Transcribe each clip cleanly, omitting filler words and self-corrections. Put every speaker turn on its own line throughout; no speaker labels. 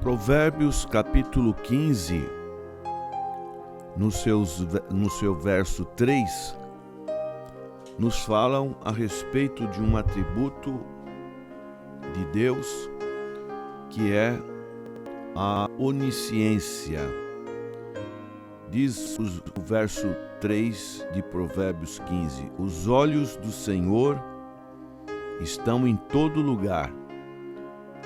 Provérbios capítulo 15, no seu verso 3, nos falam a respeito de um atributo de Deus, que é a onisciência. Diz o verso 3 de Provérbios 15: os olhos do Senhor estão em todo lugar,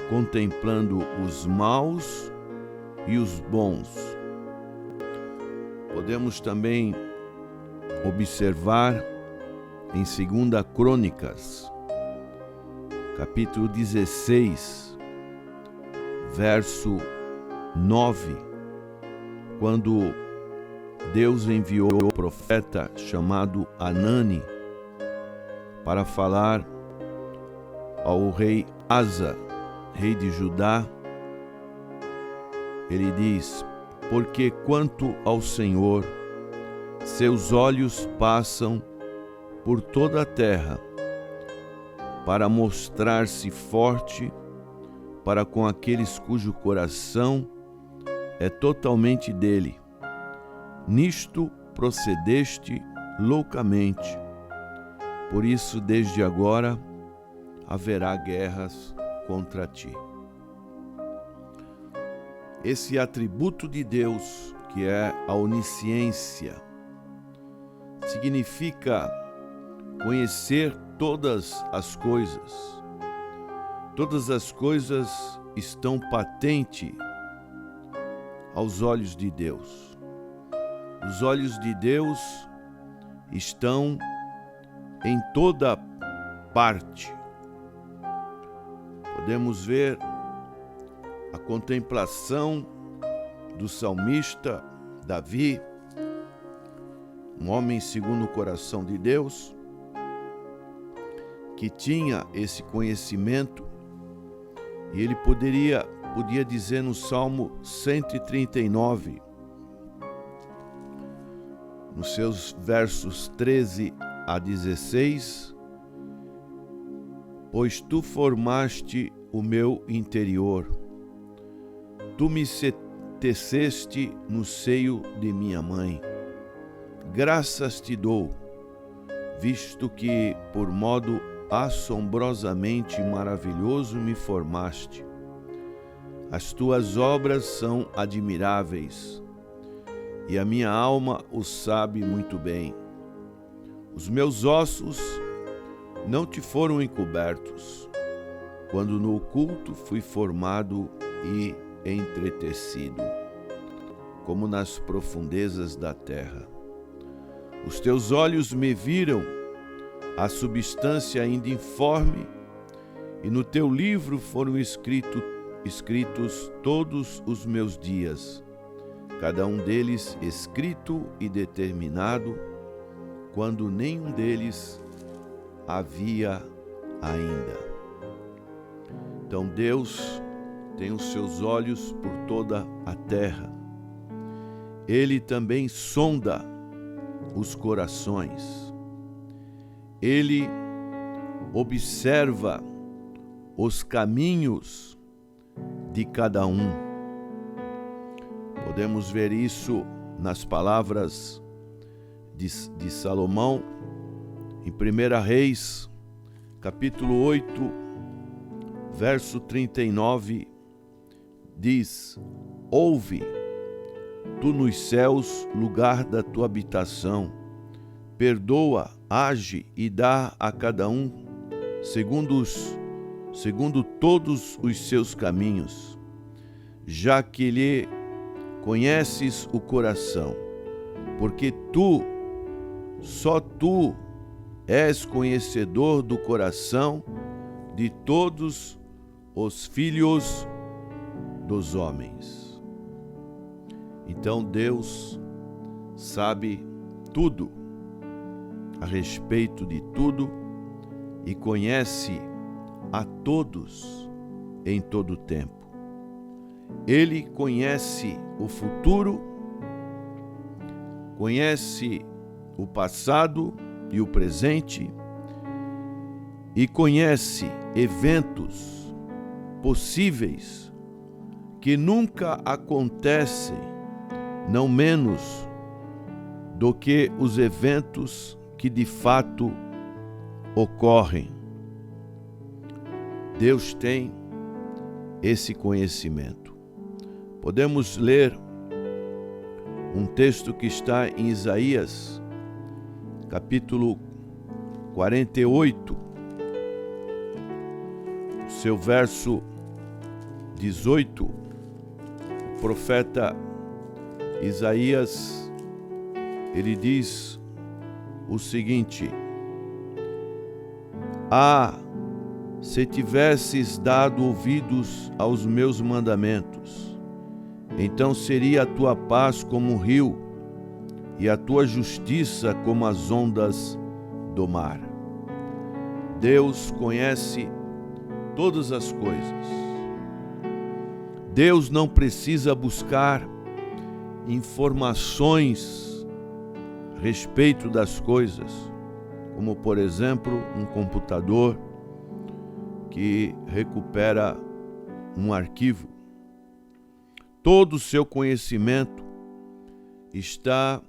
contemplando os maus e os bons. Podemos também observar em 2 Crônicas, capítulo 16, verso 9, quando Deus enviou o profeta chamado Anani para falar ao rei Asa, rei de Judá. Ele diz: porque quanto ao Senhor, seus olhos passam por toda a terra, para mostrar-se forte para com aqueles cujo coração é totalmente dele. Nisto procedeste loucamente. Por isso, desde agora, haverá guerras contra ti. Esse atributo de Deus, que é a onisciência, significa conhecer todas as coisas. Todas as coisas estão patentes aos olhos de Deus. Os olhos de Deus estão em toda parte. Podemos ver a contemplação do salmista Davi, um homem segundo o coração de Deus, que tinha esse conhecimento, e ele podia dizer no Salmo 139, nos seus versos 13 a 16, pois tu formaste o meu interior, tu me teceste no seio de minha mãe. Graças te dou, visto que por modo assombrosamente maravilhoso me formaste. As tuas obras são admiráveis, e a minha alma o sabe muito bem. Os meus ossos não te foram encobertos, quando no oculto fui formado e entretecido, como nas profundezas da terra. Os teus olhos me viram, a substância ainda informe, e no teu livro foram escritos todos os meus dias, cada um deles escrito e determinado, quando nenhum deles havia ainda. Então Deus tem os seus olhos por toda a terra. Ele também sonda os corações. Ele observa os caminhos de cada um. Podemos ver isso nas palavras de Salomão, em 1 Reis, capítulo 8, verso 39, diz: ouve, tu nos céus, lugar da tua habitação, perdoa, age e dá a cada um segundo todos os seus caminhos, já que lhe conheces o coração, porque só tu és conhecedor do coração de todos os filhos dos homens. Então Deus sabe tudo a respeito de tudo e conhece a todos em todo o tempo. Ele conhece o futuro, conhece o passado e o presente, e conhece eventos possíveis que nunca acontecem, não menos do que os eventos que de fato ocorrem. Deus tem esse conhecimento. Podemos ler um texto que está em Isaías, capítulo 48, seu verso 18. O profeta Isaías, ele diz o seguinte: se tivesses dado ouvidos aos meus mandamentos, então seria a tua paz como um rio e a tua justiça como as ondas do mar. Deus conhece todas as coisas. Deus não precisa buscar informações a respeito das coisas, como, por exemplo, um computador que recupera um arquivo. Todo o seu conhecimento está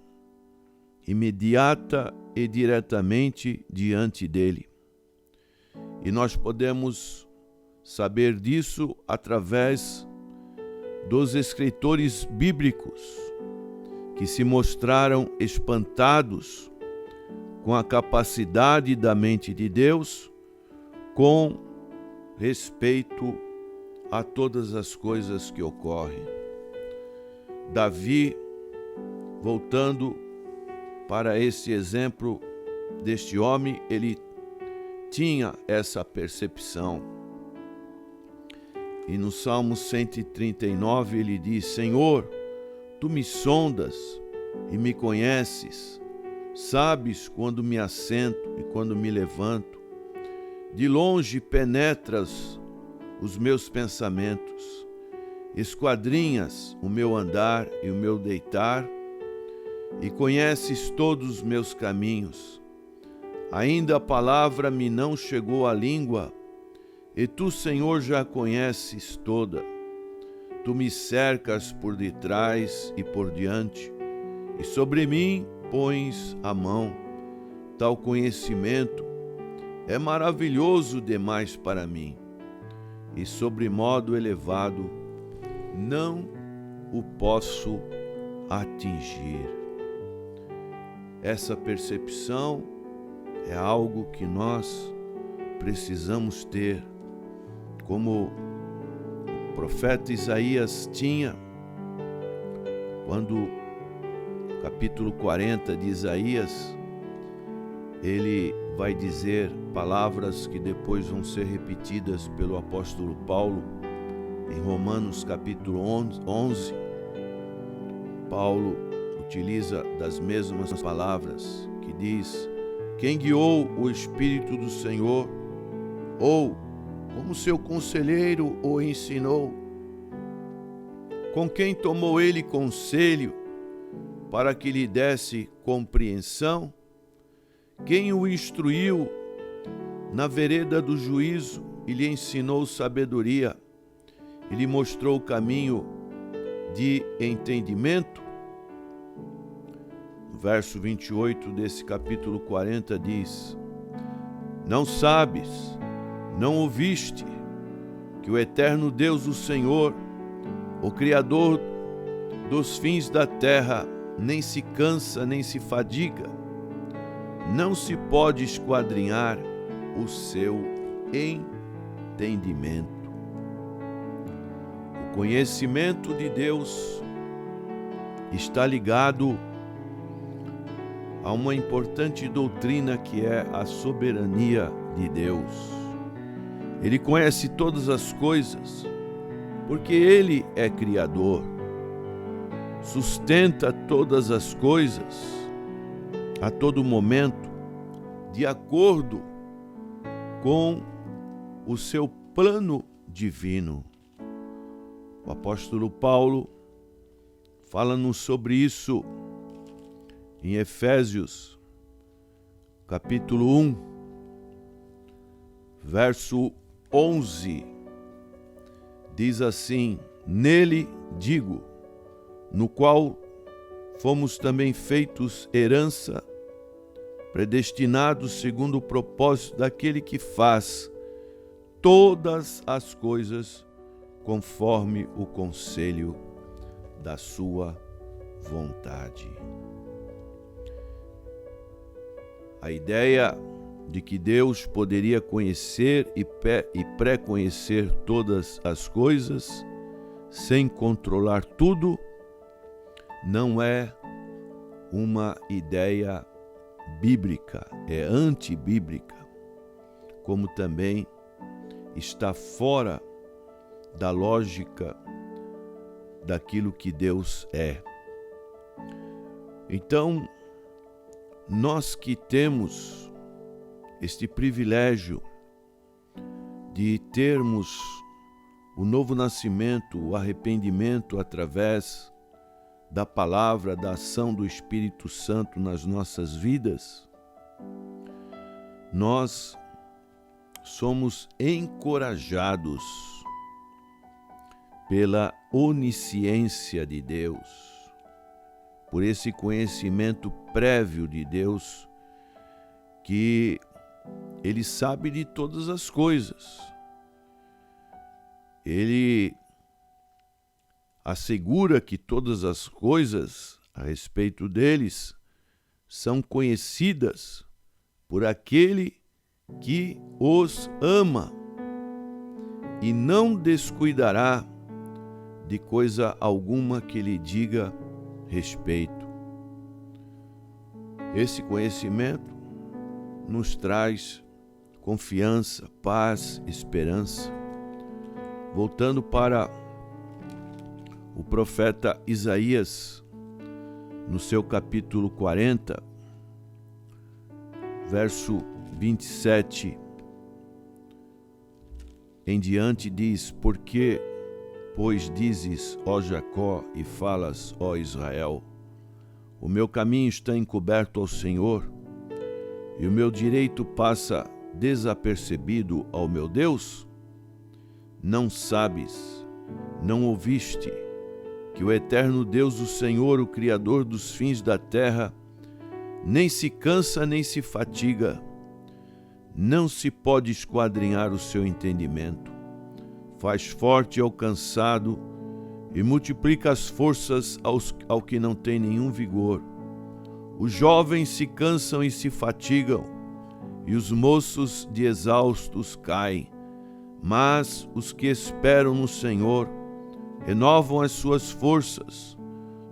imediata e diretamente diante dele. E nós podemos saber disso através dos escritores bíblicos, que se mostraram espantados com a capacidade da mente de Deus com respeito a todas as coisas que ocorrem. Davi, voltando para esse exemplo deste homem, ele tinha essa percepção. E no Salmo 139 ele diz: Senhor, tu me sondas e me conheces, sabes quando me assento e quando me levanto. De longe penetras os meus pensamentos, esquadrinhas o meu andar e o meu deitar, e conheces todos os meus caminhos. Ainda a palavra me não chegou à língua, e tu, Senhor, já a conheces toda. Tu me cercas por detrás e por diante, e sobre mim pões a mão. Tal conhecimento é maravilhoso demais para mim, e sobre modo elevado não o posso atingir. Essa percepção é algo que nós precisamos ter, como o profeta Isaías tinha, quando, capítulo 40 de Isaías, ele vai dizer palavras que depois vão ser repetidas pelo apóstolo Paulo em Romanos capítulo 11. Paulo utiliza das mesmas palavras, que diz: quem guiou o Espírito do Senhor, ou como seu conselheiro o ensinou? Com quem tomou ele conselho para que lhe desse compreensão? Quem o instruiu na vereda do juízo e lhe ensinou sabedoria e lhe mostrou o caminho de entendimento? No verso 28 desse capítulo 40 diz: não sabes, não ouviste, que o eterno Deus, o Senhor, o Criador dos fins da terra, nem se cansa, nem se fadiga, não se pode esquadrinhar o seu entendimento. O conhecimento de Deus está ligado a uma importante doutrina que é a soberania de Deus. Ele conhece todas as coisas, porque Ele é Criador, sustenta todas as coisas a todo momento, de acordo com o seu plano divino. O apóstolo Paulo fala-nos sobre isso em Efésios, capítulo 1, verso 11. Diz assim: nele digo, no qual fomos também feitos herança, predestinados segundo o propósito daquele que faz todas as coisas conforme o conselho da sua vontade. A ideia de que Deus poderia conhecer e pré-conhecer todas as coisas sem controlar tudo não é uma ideia bíblica, é antibíblica, como também está fora da lógica daquilo que Deus é. Então, nós que temos este privilégio de termos o novo nascimento, o arrependimento através da palavra, da ação do Espírito Santo nas nossas vidas, nós somos encorajados pela onisciência de Deus, por esse conhecimento prévio de Deus, que Ele sabe de todas as coisas. Ele assegura que todas as coisas a respeito deles são conhecidas por aquele que os ama e não descuidará de coisa alguma que lhe diga respeito. Esse conhecimento nos traz confiança, paz, esperança. Voltando para o profeta Isaías, no seu capítulo 40, verso 27 em diante, diz: Porque, pois dizes, ó Jacó, e falas, ó Israel, o meu caminho está encoberto ao Senhor, e o meu direito passa desapercebido ao meu Deus? Não sabes, não ouviste, que o eterno Deus, o Senhor, o Criador dos fins da terra, nem se cansa nem se fatiga, não se pode esquadrinhar o seu entendimento, faz forte ao cansado e multiplica as forças ao que não tem nenhum vigor. Os jovens se cansam e se fatigam, e os moços de exaustos caem, mas os que esperam no Senhor renovam as suas forças,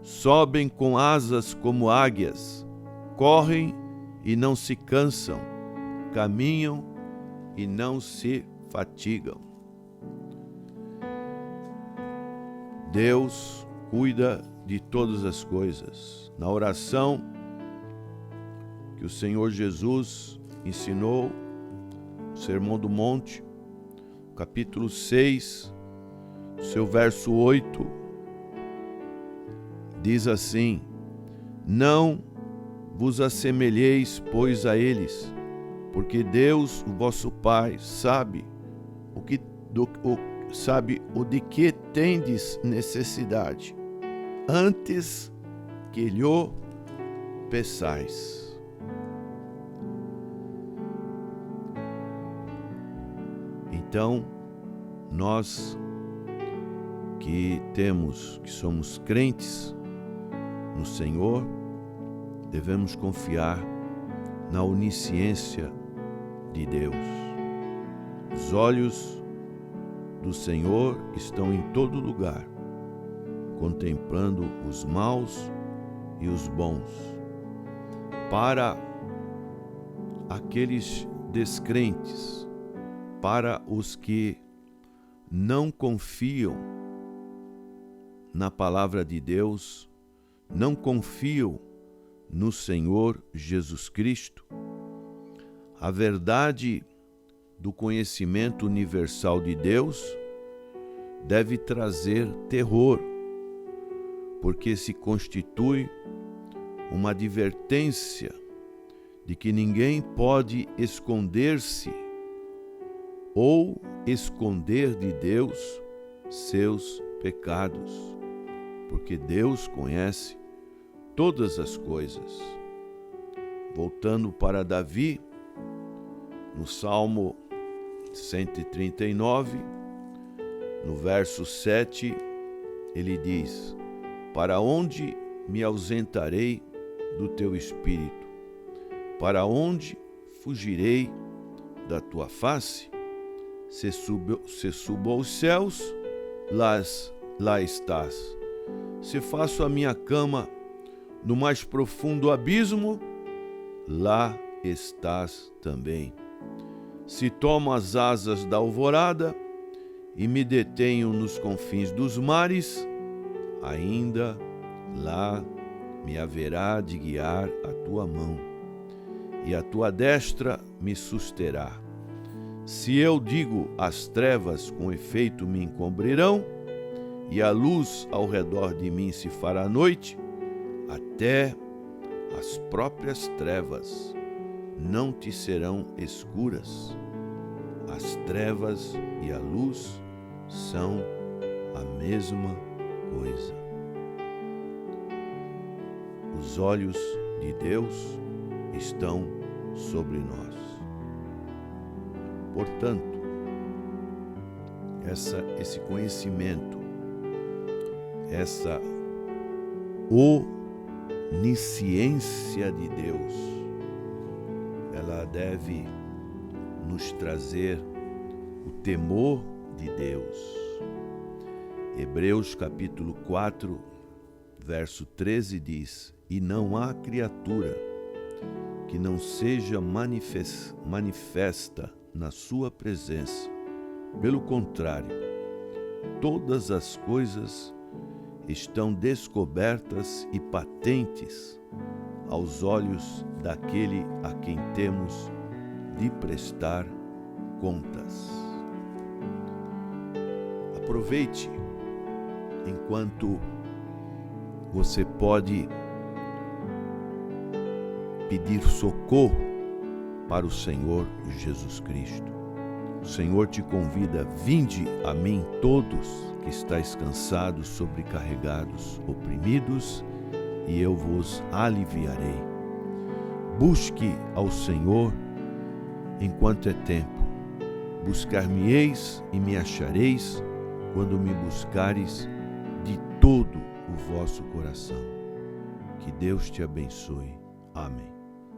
sobem com asas como águias, correm e não se cansam, caminham e não se fatigam. Deus cuida de todas as coisas. Na oração que o Senhor Jesus ensinou, o Sermão do Monte, capítulo 6, seu verso 8, diz assim: Não vos assemelheis, pois, a eles, porque Deus, o vosso Pai, sabe o de que tendes necessidade, antes que lhe peçais. Então, nós que somos crentes no Senhor, devemos confiar na onisciência de Deus. Os olhos do Senhor estão em todo lugar, contemplando os maus e os bons. Para aqueles descrentes, para os que não confiam na palavra de Deus, não confiam no Senhor Jesus Cristo, a verdade do conhecimento universal de Deus deve trazer terror, porque se constitui uma advertência de que ninguém pode esconder-se ou esconder de Deus seus pecados, porque Deus conhece todas as coisas. Voltando para Davi, no Salmo 139, no verso 7, ele diz: para onde me ausentarei do teu espírito? Para onde fugirei da tua face? Se subo aos céus, lá estás. Se faço a minha cama no mais profundo abismo, lá estás também. Se tomo as asas da alvorada e me detenho nos confins dos mares, ainda lá me haverá de guiar a tua mão, e a tua destra me susterá. Se eu digo as trevas com efeito me encobrirão, e a luz ao redor de mim se fará noite, até as próprias trevas não te serão escuras. As trevas e a luz são a mesma coisa. Os olhos de Deus estão sobre nós. Portanto, esse conhecimento, essa onisciência de Deus, ela deve nos trazer o temor de Deus. Hebreus capítulo 4, verso 13 diz: e não há criatura que não seja manifesta na sua presença. Pelo contrário, todas as coisas estão descobertas e patentes aos olhos daquele a quem temos de prestar contas. Aproveite enquanto você pode pedir socorro para o Senhor Jesus Cristo. O Senhor te convida: vinde a mim todos que estáis cansados, sobrecarregados, oprimidos, e eu vos aliviarei. Busque ao Senhor enquanto é tempo. Buscar-me-eis e me achareis quando me buscares de todo o vosso coração. Que Deus te abençoe. Amém.